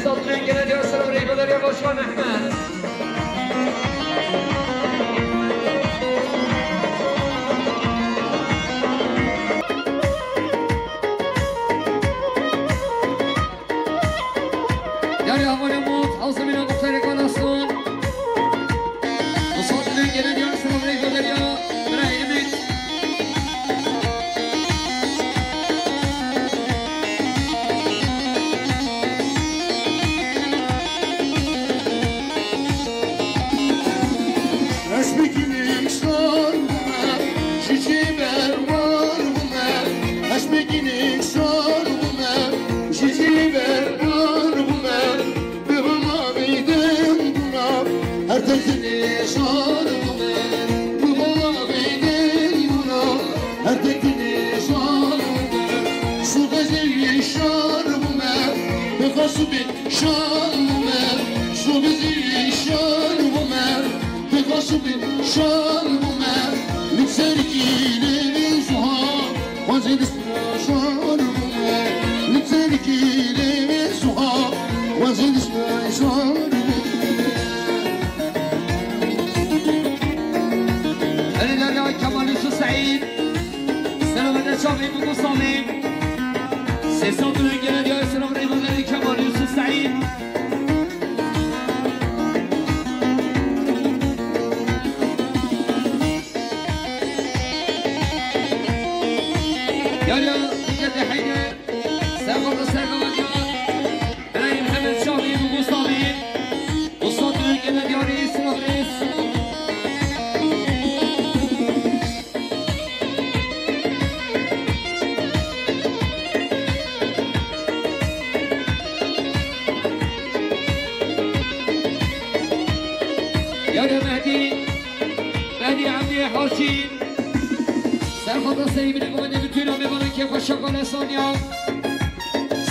Sesatlı'nın gene diyor sana burayı Belediye Başkanı Ahmet. Yani havale mut, avzımına muhtarı kanasın. Sesatlı'nın gene diyor sana burayı Belediye Ahmet.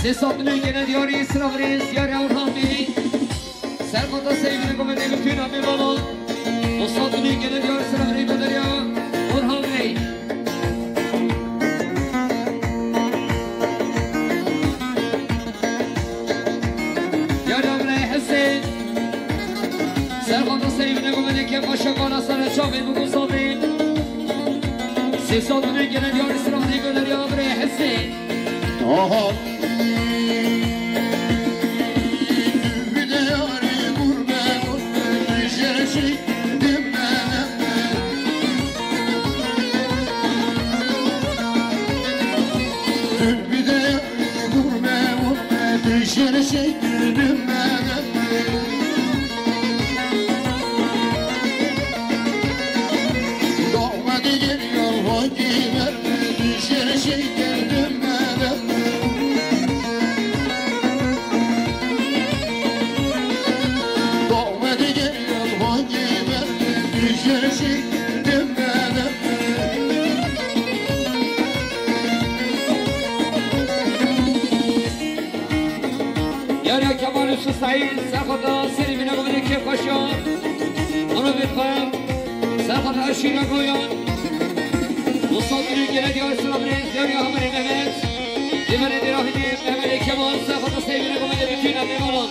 Sesatlı'nın gene diyor İsraf Reis, Yari Orhan Bey. Serkota sevgili komedi bütün abi balon. Sesatlı'nın gene diyor İsraf Reis Belediye Orhan Bey. Yari Amrey Hüseyin. Serkota sevgili komedi ki başa kanasana çabuk bu kusabi. Sesatlı'nın gene diyor İsraf Reis Belediye Amrey Hüseyin. Aha. Said Serkota Selimine Gomene Kef Kaşan Onu bir koyam Serkota Aşina koyan Mustafa Günün gene diyor Sıra Reis diyor ya Hamari Mehmet Dimene Dirahidi Mehmet Kemal Serkota Selimine Gomene bütün anne olan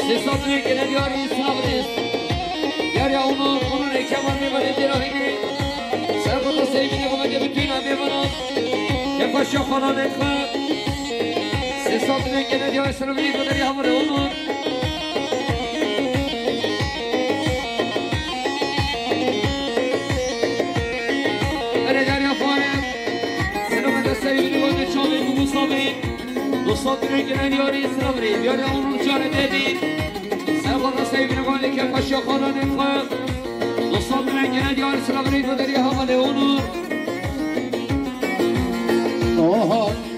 Mustafa Günün gene diyor Sıra Reis diyor ya onun Kemal Mehmet Dirahidi Serkota Selimine Gomene bütün anne olan Kef Kaşan falan ekler Sesatlı'nın gene diyor Sıra Reis Belediye Hamari onun Dostlarının gelen yari Sıra Reis diyor ya onun çare dedi Serkota sevgili koydu ki kaşık olan ekler Dostlarının gelen yari Sıra Reis Belediye Hamari onun Aha.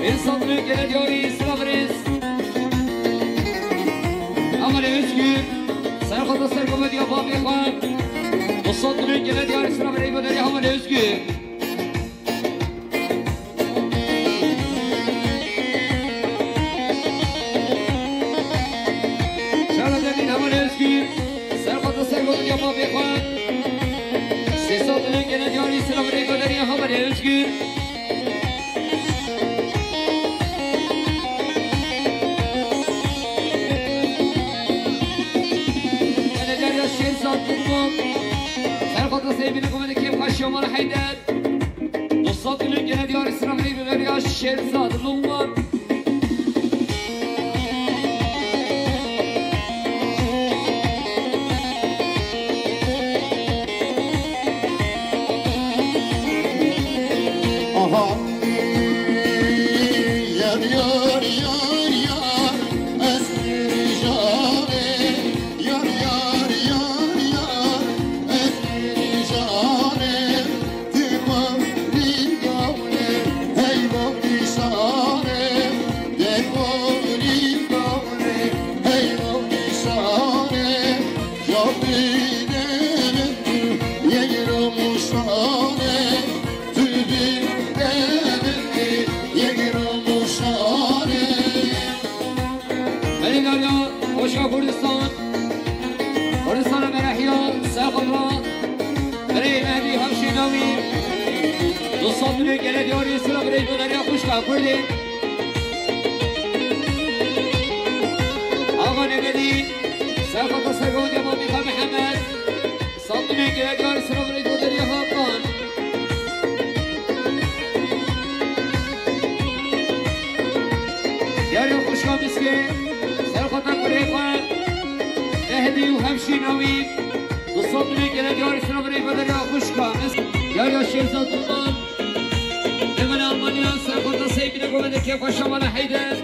İnsan büyük gene diyor İslam'ınız. Aman özgür. Serhat'a sergama diyor Babi Khan. İnsan büyük gene diyor İslam'ınız. Aman özgür. Şahadet'in aman özgür. Serhat'a sergama diyor Babi Khan. İnsan büyük gene diyor İslam'ınız. Aman özgür. Serhat'a sevgili komedi kim kaşıyor bana Haydar. Dostlar günün gene diyor İslam'ı biber ya Şehzad Lumman. Aha yar yar yar yar eski jare yar yar yar yar eski jare timam ligavne hey boni sare devoni gavne hey boni sare jabine yegro musare Hoşça Kurdistan, Kurdistan'a merahya, Serhat'a, Merey Mehdi Hamşinavi, Dostlar büyük gene diyor İslam Merey Böderya Kuşka Kurdi, Ağa Nemedi, Serhat'a sergama diyor Mabika Mehmet, Dostlar büyük gene diyor İslam Merey Böderya Hakan. Yarı Kuşka Miski, Serhat'a Kureyfa, Mehdi Hamşinavi, Dostlar büyük gene diyor İslam Merey Böderya Kuşka, Yarı Şehzad Lumman, Hemen Almanya, Serhat'a sevgili komedi kim kaşıyor bana Haydar.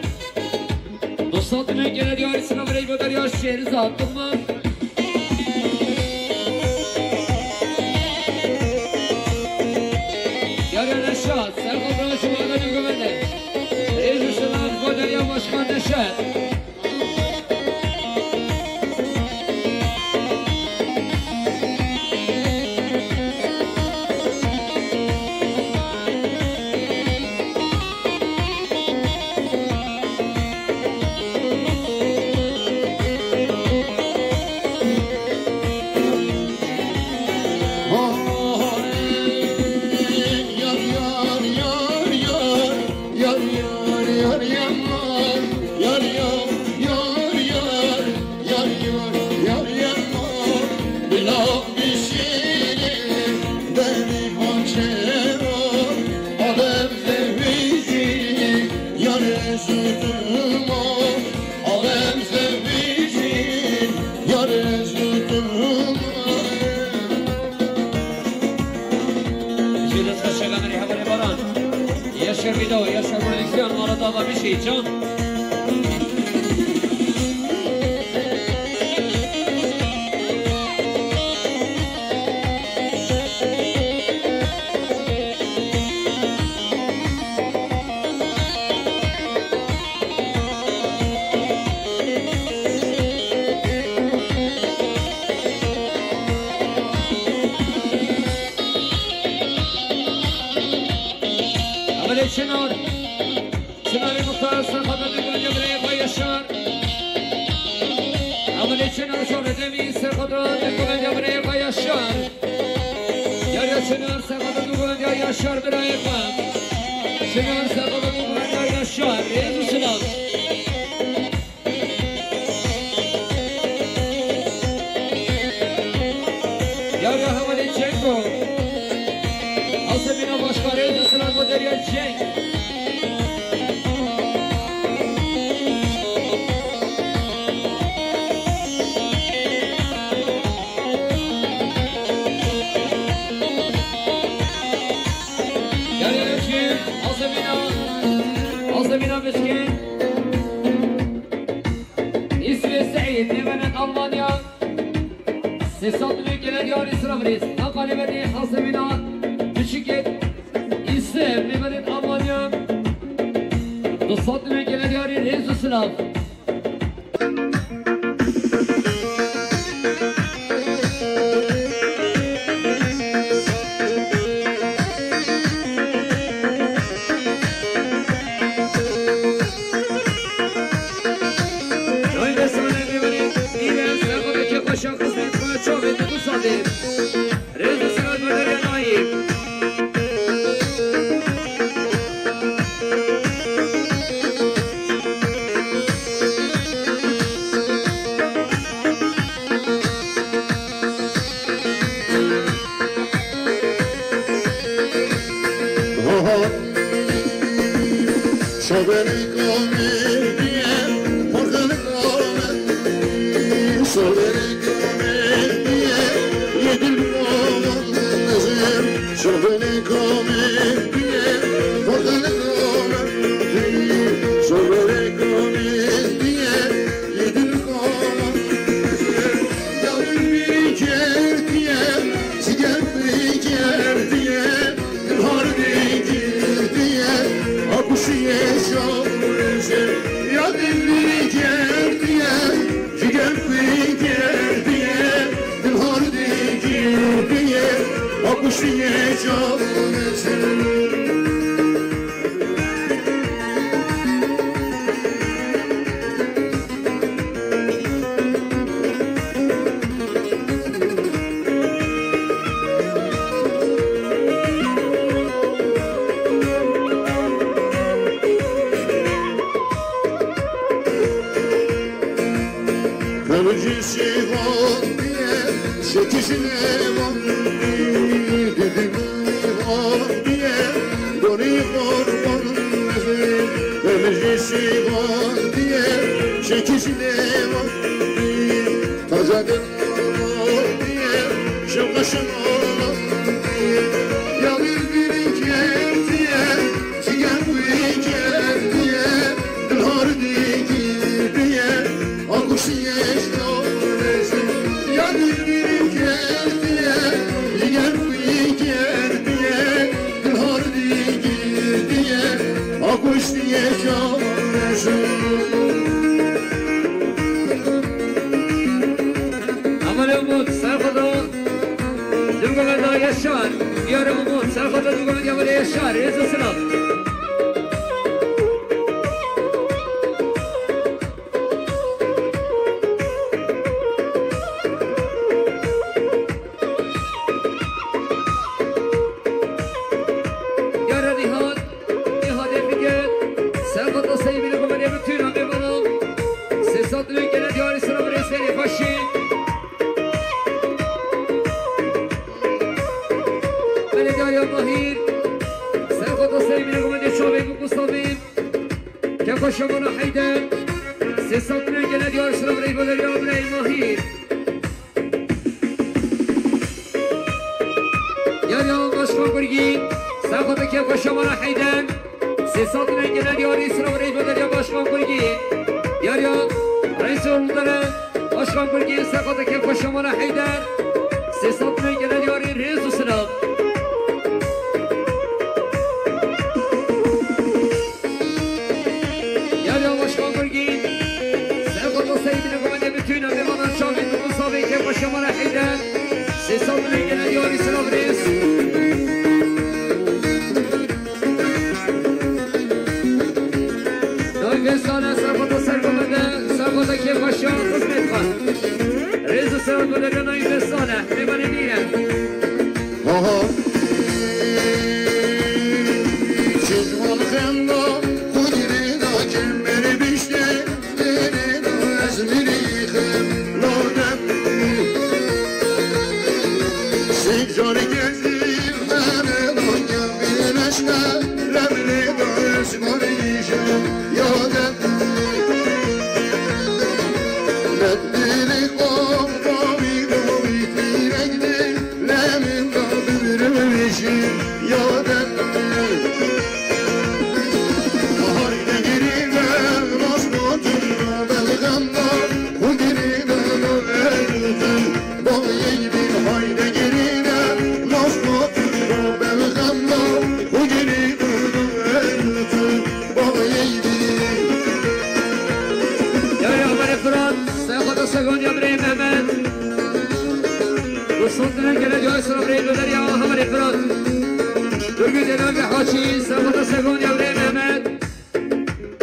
Dostlar büyük gene diyor İslam Merey Böderya Şehzad Lumman. Yarı Neşat, Serhat'a Şubat'ın komedi, Reis Şenan Böderya Başkan Neşat. Yaşar video, Yaşar prodüksiyon, arada da bir şey can. Çınar, Çınar'ı muhtar Serhat'a dönünce buraya koy Yaşar. Ameli Çınar sonra demeyin Serhat'a dönünce buraya koy Yaşar. Yarı Çınar Serhat'a dönünce Yaşar buraya koy. Çınar Serhat'a dönünce Yaşar. Reis Çınar. Yarı Hamali Çenko. Asabina başka Reis Çınar bu derya Cenk. Azamina Miskin İsmi Sa'id Nebenet Almanya Sesat Ülkeler Diyar İsrafriz Nakalibeti Azamina Küçüket İsim Nebenet Almanya Dostat dünü gelen yarı reis sınav. Haydi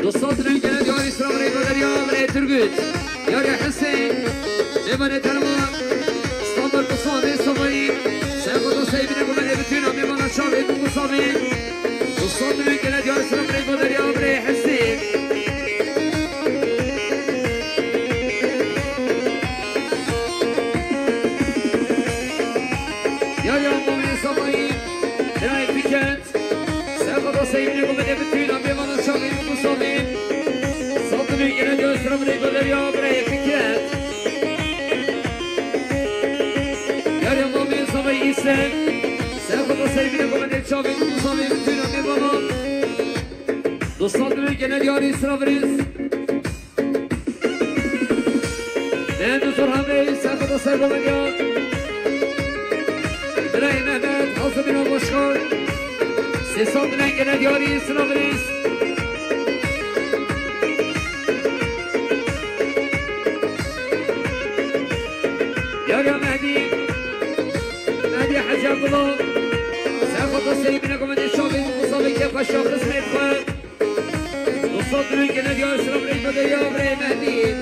دوستان گله دیار اسلام ریگو دریا برای ترگوت یاری حسین میمانه ترما استانبول مصابه صبایی سیخوت و سیبینه گمه بتوینا میمانه شاوه دو مصابه دوستان گله دیار اسلام ریگو دریا برای حسین یاری آمومه صبایی برای پیکت سیخوت و سیبینه گمه بتوینا میمانه شاوه دو مصابه صدمه گله دیار اسلام ریگو دریا برای پیکت İsem, sen kadar sevgili komendet çabuk Musa ve bütün anne baba dostlar gene diyar İsrafiriz ben de Sorhan Bey sen kadar sevgili komendet İbrahim Mehmet Hazım bin Başkan Sesat gene diyar İsrafiriz Yar Mehdi يا حاج عبد الله ساخذ سيدنا من الشعب المصاب كيف الشعب اسمه يدخل وصوت منك نادي اشرف ريت بدريا ابراهيم مهدي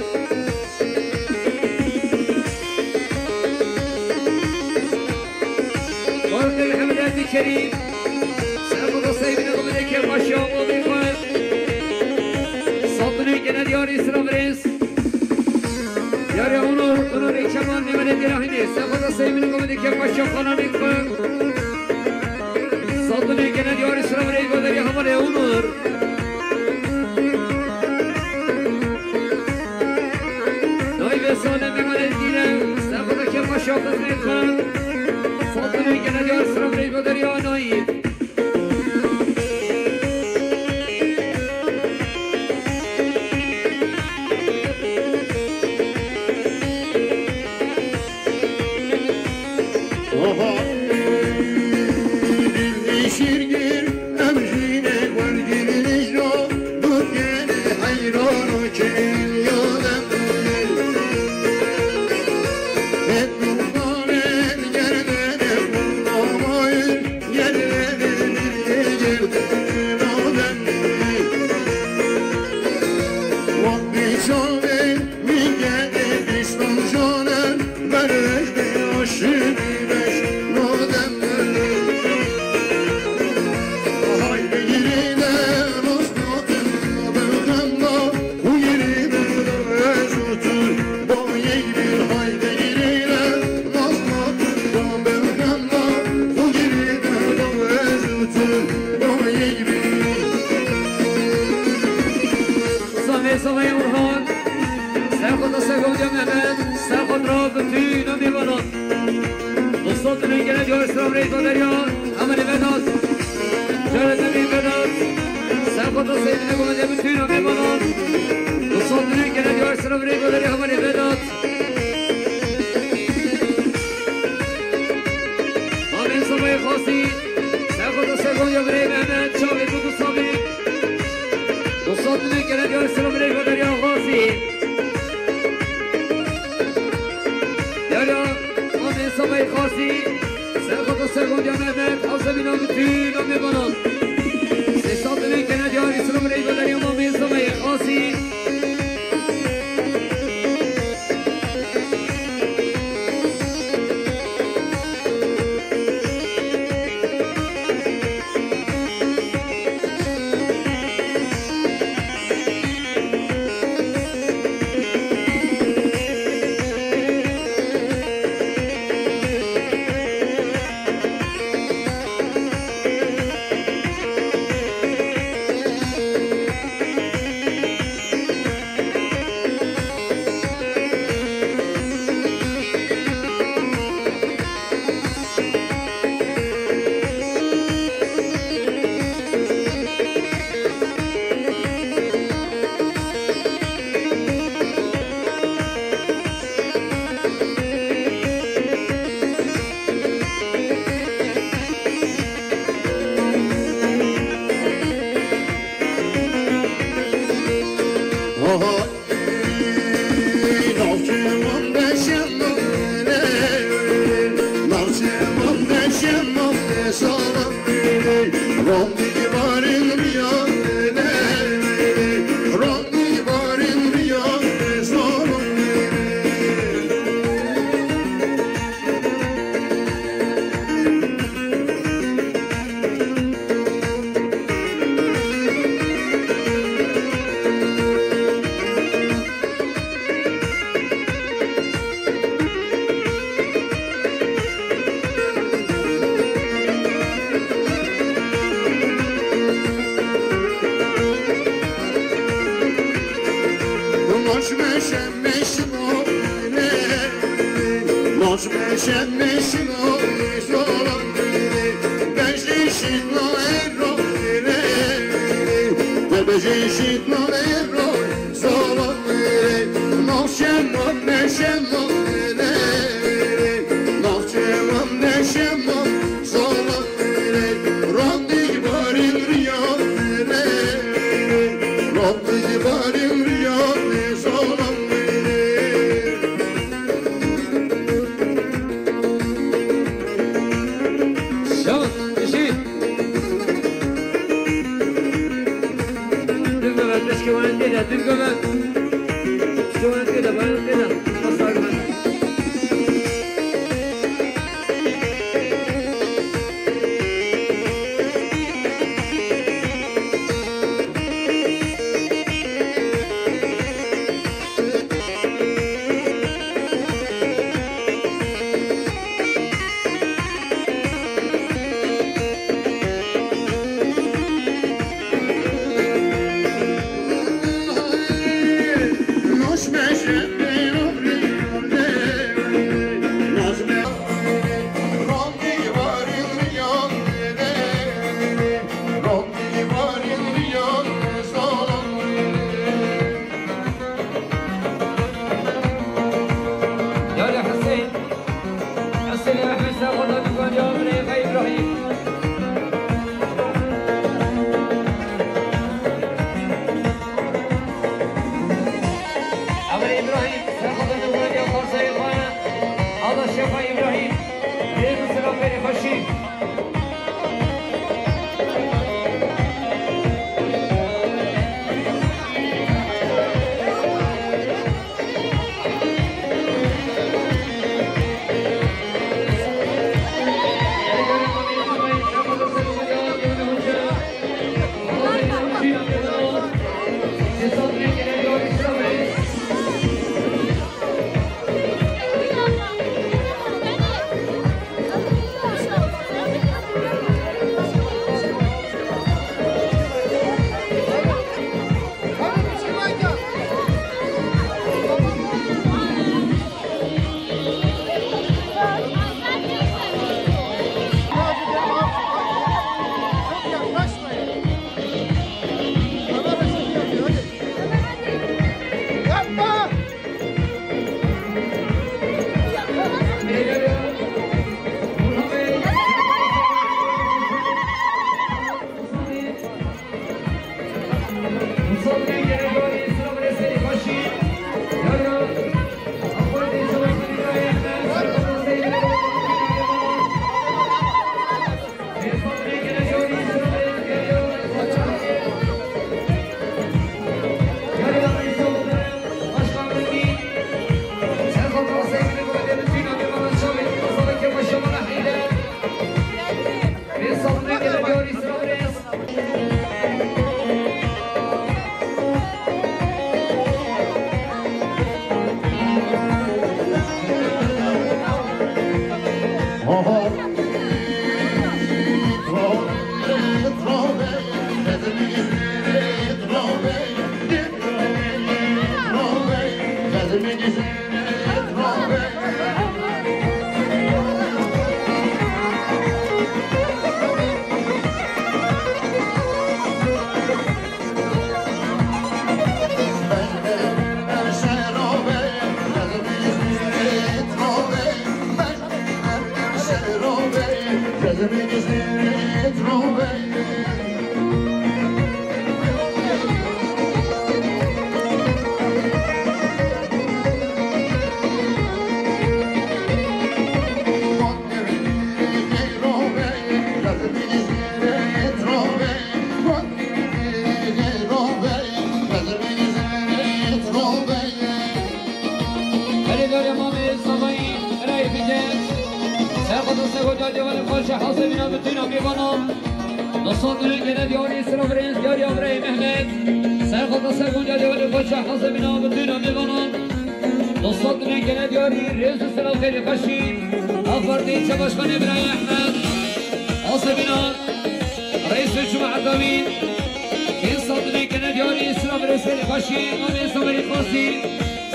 ورد الحمدات الكريم ساخذ سيدنا من كيف الشعب يدخل صوت منك نادي اشرف ريت يا onur İçaman Mehmet Dirahini Sefada Seymi'nin komediki başkan falan ikon Saddını gene diyor İslam Reygo'daki hamale onur Naibe Salim Mehmet Dine Sefadaki başkan falan ikon Saddını gene diyor İslam Reygo'daki naib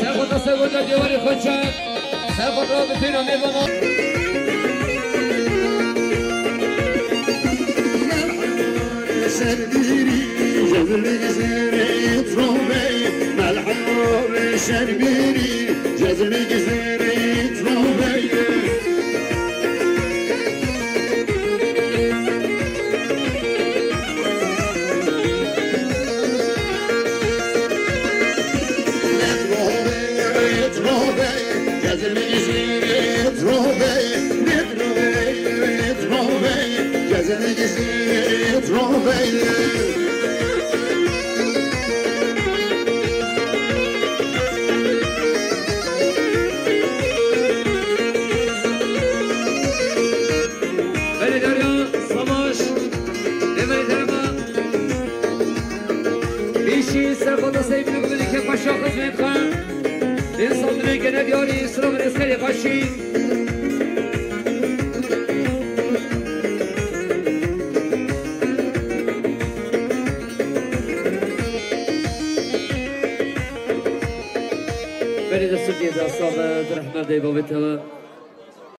سرخط سرخط دیواری خوچه سرخط را بتونم میبانم شربيري جزلك زريت روبي ملحوب شربيري جزلك زريت روبي Beni de sürpriz asabı, rahmet eyvallah.